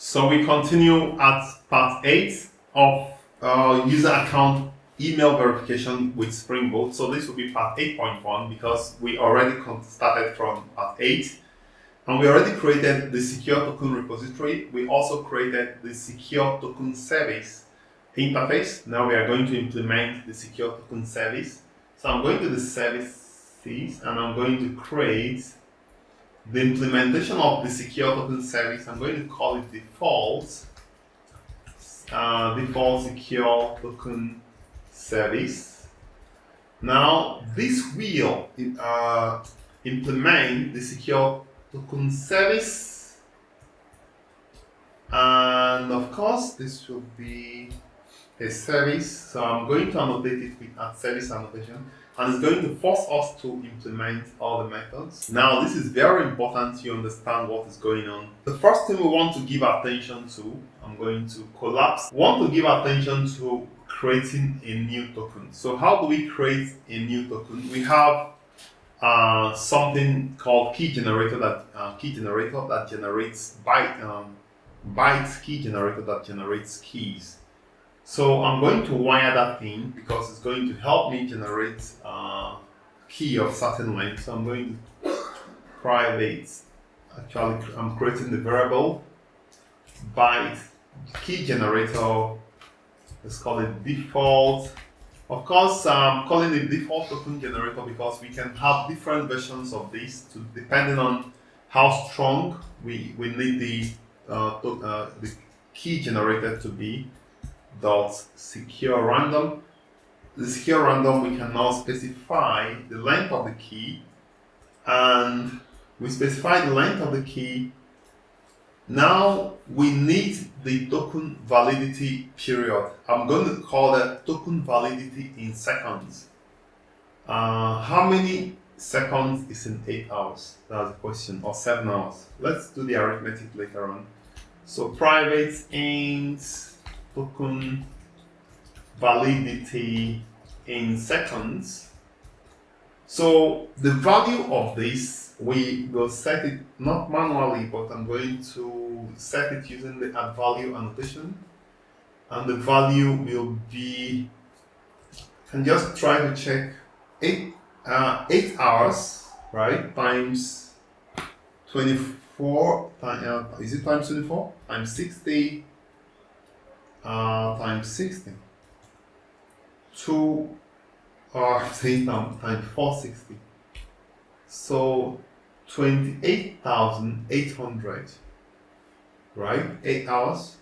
So we continue at part 8 of user account email verification with Spring Boot. So this will be part 8.1 because we already started from part 8 and we already created the secure token repository. We also created the secure token service interface. Now we are going to implement the secure token service. So I'm going to the services and I'm going to create the implementation of the secure token service. I'm going to call it default secure token service. Now this will implement the secure token service, and of course this will be a service. So I'm going to annotate it with service annotation, and it's going to force us to implement all the methods. Now this is very important to understand what is going on. The first thing we want to give attention to, I'm going to collapse. We want to give attention to creating a new token. So how do we create a new token? We have something called key generator that generates bytes key generator that generates keys. So I'm going to wire that in because it's going to help me generate key of certain length. So I'm going to private. Actually, I'm creating the variable byte key generator. Let's call it default. Of course, I'm calling it default token generator because we can have different versions of this depending on how strong we need the key generator to be. Secure random. The secure random, we can now specify the length of the key, and we specify the length of the key. Now we need the token validity period. I'm going to call that token validity in seconds. How many seconds is in 8 hours? That's the question, or 7 hours. Let's do the arithmetic later on. So private int token validity in seconds. So the value of this, we will set it not manually, but I'm going to set it using the add value annotation, and the value will be, can just try to check 8 hours, right, times 24 is it times 24 times 60 times 60 times 460, so 28,800, right? 8 hours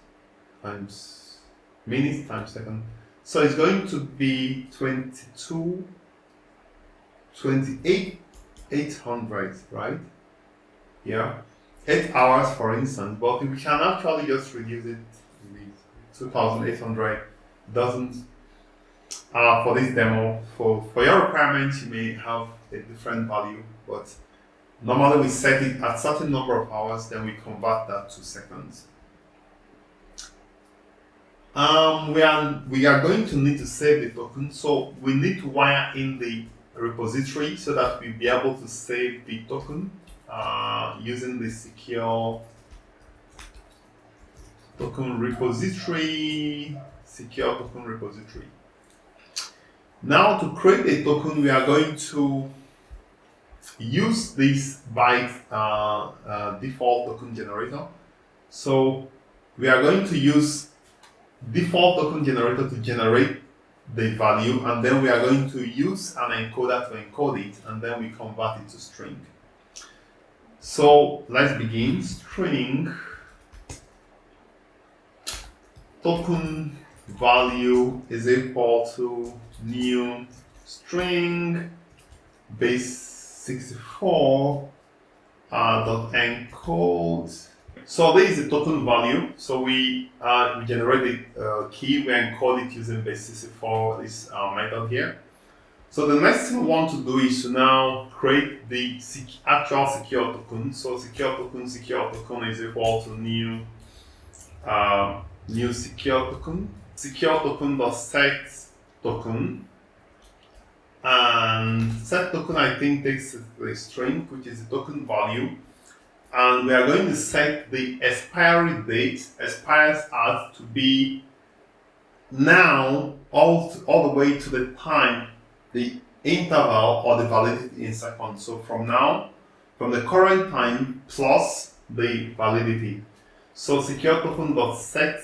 times minutes times second, so it's going to be 28,800, right? Yeah, 8 hours for instance, but we can actually just reduce it. 2,800 doesn't for this demo. For your requirements, you may have a different value, but normally we set it at certain number of hours, then we convert that to seconds. We are going to need to save the token, so we need to wire in the repository so that we'll be able to save the token using the secure token repository, secure token repository. Now to create a token, we are going to use this byte default token generator. So we are going to use default token generator to generate the value, and then we are going to use an encoder to encode it, and then we convert it to string. So let's begin. String token value is equal to new string base 64 dot encode. So this is the token value. So we generate the key, we encode it using base 64, this method here. So the next thing we want to do is to now create the actual secure token. So secure token is equal to new secure token. Secure token dot set token, and set token I think takes the string, which is the token value, and we are going to set the expiry date, expires as, to be now all the way to the time, the interval or the validity in seconds. So from now, from the current time plus the validity. So SecureToken.set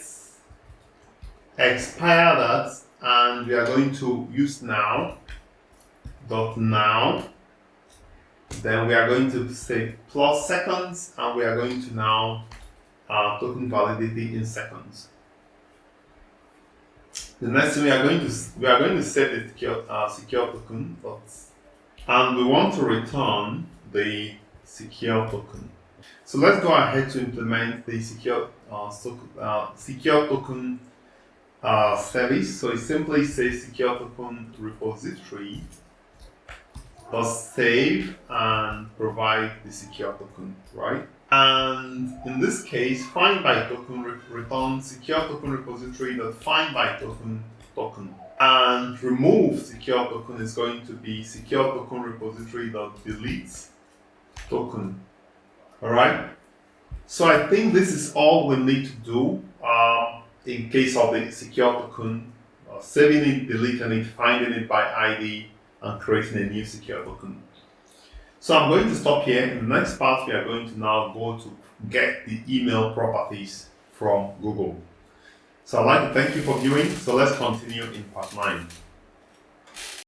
expire that, and we are going to use now dot now. Then we are going to say plus seconds, and we are going to now token validity in seconds. The next thing we are going to set the secure token, and we want to return the secure token. So let's go ahead to implement the secure token service. So it simply says secure token repository. Save and provide the secure token, right? And in this case, find by token return secure token repository that find by token, and remove secure token is going to be secure token repository that deletes token. All right. So I think this is all we need to do in case of the secure token, saving it, deleting it, finding it by ID, and creating a new secure token. So I'm going to stop here. In the next part, we are going to now go to get the email properties from Google. So I'd like to thank you for viewing. So let's continue in part 9.